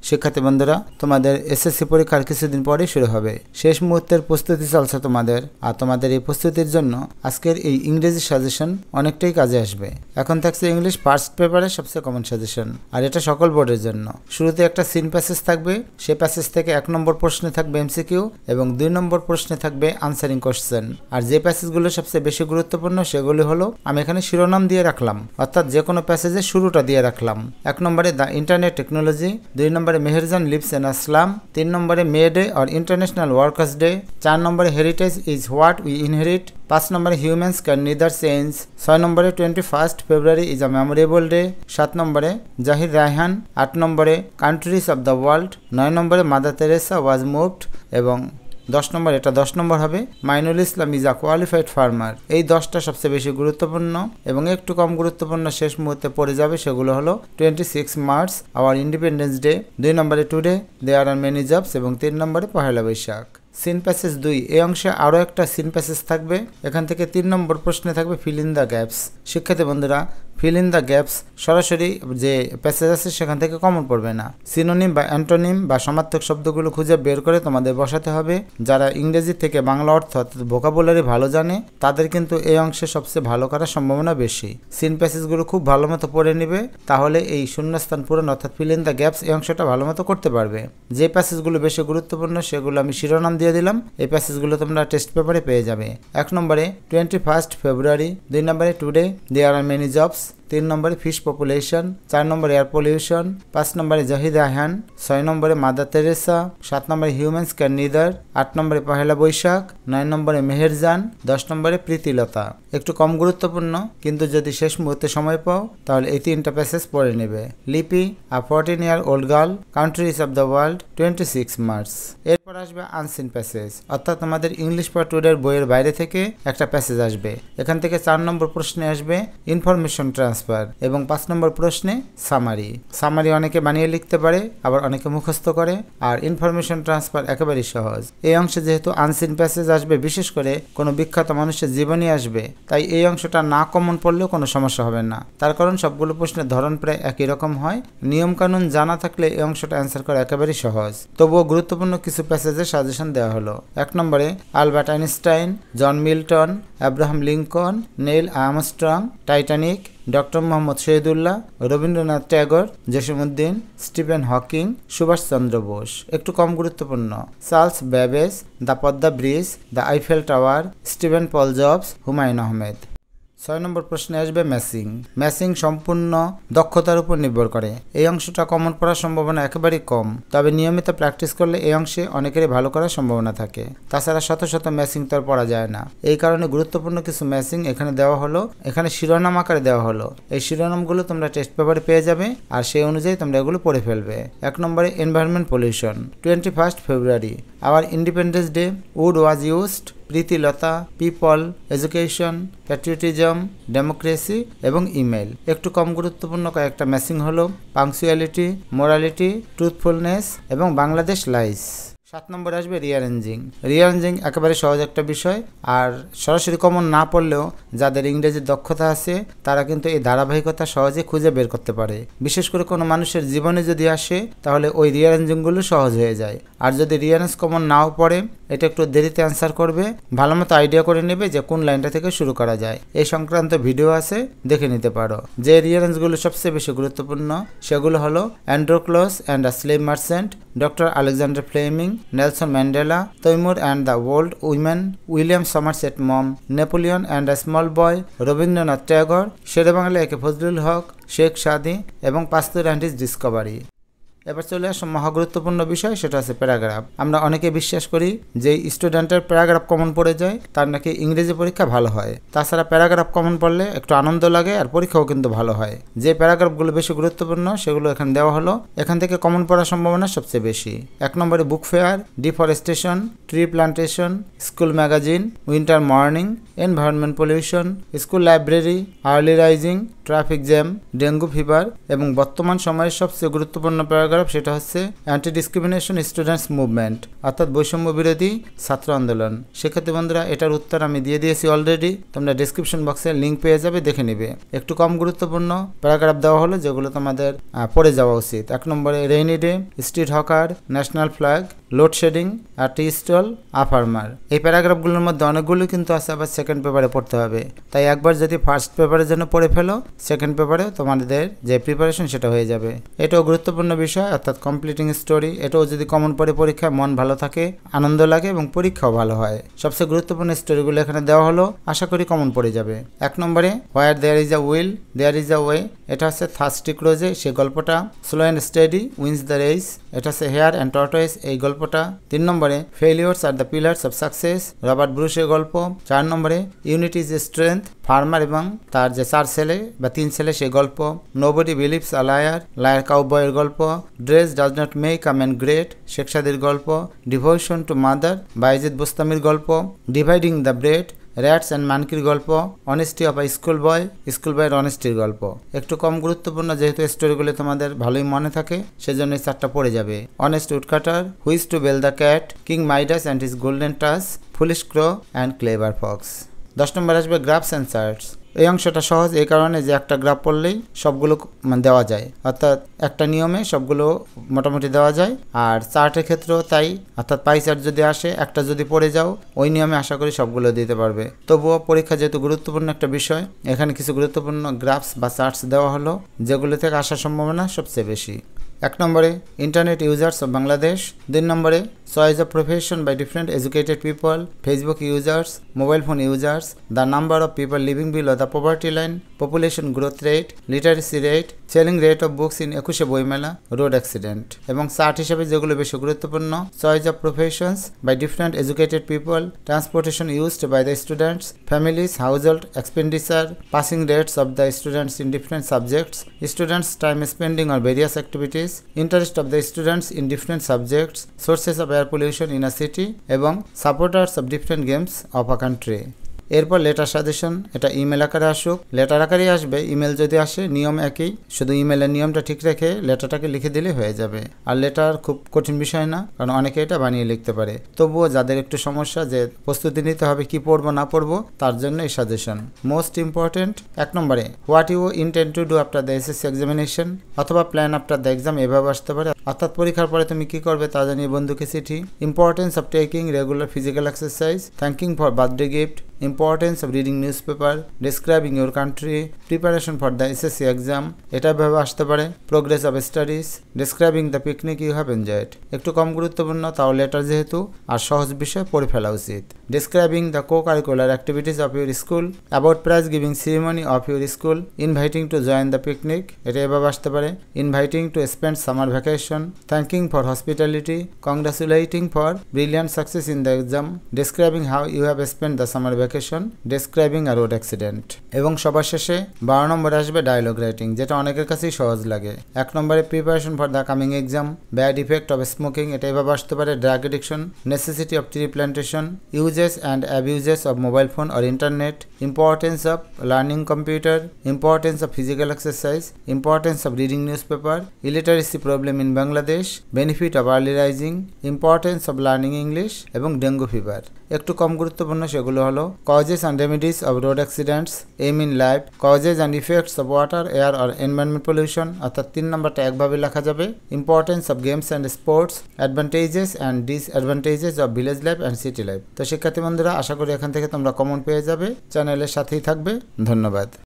শিক্ষার্থী বন্ধুরা, তোমাদের এসএসসি পরীক্ষার কিছুদিন পরে শুরু হবে। শেষ মুহূর্তের প্রস্তুতি চলছে তোমাদের, আর তোমাদের এই প্রস্তুতির জন্য আজকের এই ইংরেজি সাজেশন অনেকটাই কাজে আসবে। এখন থাকছে ইংলিশ ফার্স্ট পেপারের সবচেয়ে কমন সাজেশন, আর এটা সকল বোর্ডের জন্য। শুরুতে একটা সিন প্যাসেজ থাকবে, সে প্যাসেজ থেকে 1 নম্বর প্রশ্নে থাকবে এমসিকিউ এবং 2 নম্বর প্রশ্নে থাকবে আনসারিং কোশ্চেন। আর যে প্যাসেজগুলো সবচেয়ে বেশি গুরুত্বপূর্ণ সেগুলি হলো, আমি এখানে শিরোনাম দিয়ে রাখলাম, অর্থাৎ যে কোনো প্যাসেজের শুরুটা দিয়ে রাখলাম। 1 নম্বরে দ্য ইন্টারনেট টেকনোলজি, 2 নম্বরে মেহেরজান লিভস ইন আসলাম, 3 নম্বরে May Day or international workers day, 4 নম্বরে heritage is what we inherit, 5 নম্বরে হিউম্যানস ক্যান নিদার চেঞ্জ, 6 নম্বরে 21 February is a memorable day, 7 নম্বরে জাহির রায়হান, 8 নম্বরে কান্ট্রিজ অফ দ্য ওয়ার্ল্ড, 9 নম্বরে মাদার তেরেসা ওয়াজ moved এবং 10 নম্বর, এটা 10 নম্বর হবে, মাইনুল ইসলাম ইজ আ কোয়ালিফাইড ফার্মার। এই 10টা সবচেয়ে বেশি গুরুত্বপূর্ণ এবং একটু কম গুরুত্বপূর্ণ শেষ মুহূর্তে পড়ে যাবে। সেগুলো হলো 26 মার্চ আওয়ার ইন্ডিপেন্ডেন্স ডে, 2 নম্বরে today there are many jobs এবং 3 নম্বরে পহেলা বৈশাখ। সিন প্যাসেজ 2, এই অংশে আরও একটা সিন প্যাসেজ থাকবে। এখান থেকে 3 নম্বর প্রশ্নে থাকবে ফিল ইন দ্য গ্যাপস। শিক্ষার্থী বন্ধুরা, ফিল ইন দ্য গ্যাপস সরাসরি যে প্যাসেজ আছে সেখান থেকে কমন পড়বে না, সিনোনিম বা অ্যান্টোনিম বা সমার্থক শব্দগুলো খুঁজে বের করে তোমাদের বসাতে হবে। যারা ইংরেজি থেকে বাংলা অর্থ অর্থাৎ ভোকাবুলারি ভালো জানে তাদের কিন্তু এই অংশে সবচেয়ে ভালো করার সম্ভাবনা বেশি। সিন প্যাসেজগুলো খুব ভালো মতো পড়ে নিবে, তাহলে এই শূন্যস্থান পূরণ অর্থাৎ ফিল ইন দ্য গ্যাপস এই অংশটা ভালো মতো করতে পারবে। যে প্যাসেজগুলো বেশি গুরুত্বপূর্ণ সেগুলো আমি শিরোনাম দিয়ে দিলাম, এই প্যাসেজগুলো তোমরা টেস্ট পেপারে পেয়ে যাবে। 1 নম্বরে 21 ফেব্রুয়ারি, 2 নম্বরে today there are many jobs, 3 নম্বরে ফিশ পপুলেশন, 4 নম্বরে এয়ার পলিউশন, 5 নম্বরে জাহিদ রায়হান, 6 নম্বরে মাদার তেরেসা, 7 নম্বরে হিউম্যানস ক্যান নিদার, 8 নম্বরে পহেলা বৈশাখ, 9 নম্বরে মেহেরজান, 10 নম্বরে প্রীতিলতা। একটু কম গুরুত্বপূর্ণ, কিন্তু যদি শেষ মুহূর্তে সময় পাও তাহলে এই 3টা প্যাসেজ পড়ে নেবে। লিপি, আ 14-year-old girl, countries of the world, 26 March. এরপর আসবে আনসিন প্যাসেজ, অর্থাৎ আমাদের ইংলিশ ফর টুডের বইয়ের বাইরে থেকে একটা প্যাসেজ আসবে। এখান থেকে 4 নম্বর প্রশ্নে আসবে ইনফরমেশন ট্রান্সফার এবং 5 নম্বর প্রশ্নে সামারি। সামারি অনেকে বানিয়ে লিখতে পারে, আবার অনেকে মুখস্থ করে, আর ইনফরমেশন ট্রান্সফার একেবারেই সহজ। এই অংশে যেহেতু আনসিন প্যাসেজ আসবে, বিশেষ করে কোনো বিখ্যাত মানুষের জীবনী আসবে, তাই এই অংশটা না কমন পড়লেও কোনো সমস্যা হবে না। তার কারণ সবগুলো প্রশ্নের ধরন প্রায় একই রকম হয়। নিয়মকানুন জানা থাকলে এই অংশটা অ্যান্সার করা একেবারেই সহজ। তবুও গুরুত্বপূর্ণ কিছু প্যাসেজের সাজেশন দেওয়া হলো। 1 নম্বরে Albert Einstein, John Milton, Abraham Lincoln, Neil Armstrong, Titanic, doctor Mohammad Shahidullah, Rabindranath Tagore, Jasimuddin, Stephen Hawking, Subhashchandra Bose. একটু কম গুরুত্বপূর্ণ Charles Babbage, the Padma bridge, the Eiffel tower, Steven Paul Jobs, Humayun Ahmed. 6 নম্বর প্রশ্নে আসবে ম্যাসিং। ম্যাসিং সম্পূর্ণ দক্ষতার উপর নির্ভর করে। এই অংশটা কমন পড়ার সম্ভাবনা একেবারেই কম, তবে নিয়মিত প্র্যাকটিস করলে এই অংশে অনেকেরই ভালো করার সম্ভাবনা থাকে। তাছাড়া শত শত ম্যাসিং তো আর পড়া যায় না, এই কারণে গুরুত্বপূর্ণ কিছু ম্যাসিং এখানে দেওয়া হলো, এখানে শিরোনাম আকারে দেওয়া হলো। এই শিরোনামগুলো তোমরা টেস্ট পেপারে পেয়ে যাবে, আর সেই অনুযায়ী তোমরা এগুলো পড়ে ফেলবে। 1 নম্বরে environment pollution, 21 February our independence day, wood was used, Pritilata, people, education, patriotism, democracy এবং ইমেল। একটু কম গুরুত্বপূর্ণ কয়েকটা ম্যাসিং হলো পাংচুয়ালিটি, মোরালিটি, ট্রুথফুলনেস এবং বাংলাদেশ লাইস। 7 নম্বরে আসবে রিঅ্যারেঞ্জিং। রিঅ্যারেঞ্জিং একেবারে সহজ একটা বিষয়, আর সরাসরি কমন না পড়লেও যাদের ইংরেজির দক্ষতা আছে তারা কিন্তু এই ধারাবাহিকতা সহজে খুঁজে বের করতে পারে। বিশেষ করে কোনো মানুষের জীবনে যদি আসে তাহলে ওই রিঅ্যারেঞ্জিংগুলো সহজ হয়ে যায়। আর যদি রিঅ্যারেঞ্জ কমন নাও পড়ে, এটা একটু দেরিতে অ্যান্সার করবে, ভালো মতো আইডিয়া করে নেবে যে কোন লাইনটা থেকে শুরু করা যায়। এই সংক্রান্ত ভিডিও আছে, দেখে নিতে পারো। যে রিঅ্যারেঞ্জগুলো সবচেয়ে বেশি গুরুত্বপূর্ণ সেগুলো হলো Androcles and a slave merchant, doctor Alexander Fleming, Nelson Mandela, Timur and the old women, William Somerset Maugham, Napoleon and a small boy, Rabindranath Tagore, Sher-e-Bangla A K Fazlul হক, শেখ সাদি এবং পাস্তুর অ্যান্ড হিজ ডিসকভারি। এবার চলে আসো মহাগুরুত্বপূর্ণ বিষয়, সেটা হচ্ছে প্যারাগ্রাফ। আমরা অনেকে বিশ্বাস করি যে স্টুডেন্টের প্যারাগ্রাফ কমন পড়ে যায় তার নাকি ইংরেজি পরীক্ষা ভালো হয়। তাছাড়া প্যারাগ্রাফ কমন পড়লে একটু আনন্দ লাগে আর পরীক্ষাও কিন্তু ভালো হয়। যে প্যারাগ্রাফগুলো বেশি গুরুত্বপূর্ণ সেগুলো এখানে দেওয়া হলো, এখান থেকে কমন পড়ার সম্ভাবনা সবচেয়ে বেশি। 1 নম্বরে book fair, deforestation, tree plantation, school magazine, winter morning, environment pollution, school library, early rising, traffic jam, dengue fever এবং বর্তমান সময়ের সবচেয়ে গুরুত্বপূর্ণ প্যারাগ্রাফ সেটা হচ্ছে অ্যান্টি ডিসক্রিমিনেশন স্টুডেন্টস মুভমেন্ট, অর্থাৎ বৈষম্য বিরোধী ছাত্র আন্দোলন। শিক্ষার্থী বন্ধুরা, এটার উত্তর আমি দিয়ে দিয়েছি অলরেডি, তোমরা ডিসক্রিপশন বক্সে লিঙ্ক পেয়ে যাবে, দেখে নিবে। একটু কম গুরুত্বপূর্ণ প্যারাগ্রাফ দেওয়া হলো যেগুলো তোমাদের পড়ে যাওয়া উচিত। 1 নম্বরে rainy day, street hawker, national flag, loadshedding আর টি স্টল, আফার্মার। এই প্যারাগ্রাফগুলোর মধ্যে অনেকগুলো কিন্তু আছে, আবার সেকেন্ড পেপারে পড়তে হবে। তাই একবার যদি ফার্স্ট পেপারের জন্য পড়ে ফেলো, সেকেন্ড পেপারে তোমাদের যে প্রিপারেশন সেটা হয়ে যাবে। এটাও গুরুত্বপূর্ণ বিষয়, অর্থাৎ কমপ্লিটিং স্টোরি। এটাও যদি কমন পড়ে পরীক্ষায় মন ভালো থাকে, আনন্দ লাগে এবং পরীক্ষাও ভালো হয়। সবচেয়ে গুরুত্বপূর্ণ স্টোরিগুলো এখানে দেওয়া হলো, আশা করি কমন পড়ে যাবে। 1 নম্বরে where there is a will there is a way, এটা হচ্ছে থার্স্টি ক্রোজে, সেই গল্পটা। Slow and steady wins the race, এটা হচ্ছে হেয়ার অ্যান্ড টর্টয়েস, এই গল্পটা। 3 নম্বরে failures are the pillars of success, Robert ব্রুশের গল্প। 4 নম্বরে ইউনিটি ইজ স্ট্রেংথ, ফার্মার এবং তার যে 4 ছেলে বা 3 ছেলে সেই গল্প। Nobody believes a liar, liar কাউবয়ের গল্প। Dress does not make a man great, Sheikh সাদির গল্প। ডিভোশন টু মাদার, বাইজিদ বোস্তামির গল্প। Dividing the bread, rats and মানকির গল্প। অনেস্টি অফ আ স্কুল বয়ের অনেস্টির গল্প। একটু কম গুরুত্বপূর্ণ, যেহেতু স্টোরিগুলো তোমাদের ভালোই মনে থাকে, সেজন্য এই 4টা পড়ে যাবে। Honest woodcutter, who's to bell the cat, king Midas and his golden touch, foolish crow and clever fox. 10 নম্বর আসবে গ্রাফস অ্যান্ড চার্টস। এই অংশটা সহজ এই কারণে যে একটা গ্রাফ পড়লেই সবগুলো দেওয়া যায়, অর্থাৎ একটা নিয়মে সবগুলো মোটামুটি দেওয়া যায়। আর চার্টের ক্ষেত্রেও তাই, অর্থাৎ পাই চার্ট যদি আসে, একটা যদি পড়ে যাও ওই নিয়মে আশা করি সবগুলো দিতে পারবে। তবুও পরীক্ষা যেহেতু গুরুত্বপূর্ণ একটা বিষয়, এখানে কিছু গুরুত্বপূর্ণ গ্রাফস বা চার্টস দেওয়া হলো, যেগুলো থেকে আসার সম্ভাবনা সবচেয়ে বেশি। 1 নম্বরে ইন্টারনেট ইউজার্স অফ বাংলাদেশ। 2 নম্বরে choice of profession by different educated people, Facebook users, mobile phone users, the number of people living below the poverty line, population growth rate, literacy rate, selling rate of books in 21শে বইমেলা, road accident. এবং chart হিসেবে যেগুলো বেশি গুরুত্বপূর্ণ, choice of professions by different educated people, transportation used by the students, families, household expenditure, passing rates of the students in different subjects, students time spending on various activities, interest of the students in different subjects, sources of air pollution in a city এবং supporters of different games of a country। এরপর letter suggestion, এটা email আকারে আসুক, letter আকারেই আসবে। Email যদি আসে নিয়ম একই, শুধু ইমেলের নিয়মটা ঠিক রেখে লেটারটাকে লিখে দিলে হয়ে যাবে। আর লেটার খুব কঠিন বিষয় না, কারণ অনেকে এটা বানিয়ে লিখতে পারে। তবুও যাদের একটু সমস্যা যে প্রস্তুতি নিতে হবে কি পড়বো না পড়বো, তার জন্য এই সাজেশন। মোস্ট ইম্পর্টেন্ট 1 নম্বরে what you intend to do after the SSC examination অথবা প্ল্যান আফটার দ্য এক্সাম, এভাবে আসতে পারে। অর্থাৎ পরীক্ষার পরে তুমি কি করবে তা জানিয়ে বন্ধুকে চিঠি। Importance of taking regular physical exercise, thanking for birthday gift, importance of reading newspaper, describing your country, preparation for the SSC exam, এটা ভাবে আসতে পারে। progress of studies, describing the picnic you have enjoyed। একটু কম গুরুত্বপূর্ণ, তাও letter যেহেতু, আর সহজ বিষয় পড়ে ফেলা উচিত। describing the co-curricular activities of your school, about prize giving ceremony of your school, inviting to join the picnic, এটা এভাবে আসতে পারে। inviting to spend summer vacation, thanking for hospitality, congratulating for brilliant success in the exam, describing how you have spent the summer vacation, describing a road accident। এবং সবার শেষে 12 নম্বরে আসবে dialogue writing, যেটা অনেকের কাছেই সহজ লাগে। 1 নম্বরে preparation for the coming exam, bad effect of smoking, এটা এভাবে আসতে পারে। Drug addiction, necessity of tree plantation, uses and abuses of mobile phone or internet, importance of learning computer, importance of physical exercise, importance of reading news paper, illiteracy problem in Bangladesh, benefit of early rising, importance of learning English এবং dengue fever. একটু কম গুরুত্বপূর্ণ সেগুলো হলো causes and remedies of road accidents, aim in life, causes and effects of water, air or environment pollution, অর্থাৎ 3 নম্বরটা একভাবে লেখা যাবে। Importance of games and sports, advantages and disadvantages of village life and city life. তো শিক্ষার্থী বন্ধুরা, আশা করি এখান থেকে তোমরা কমন পেয়ে যাবে। চ্যানেলের সাথেই থাকবে। ধন্যবাদ।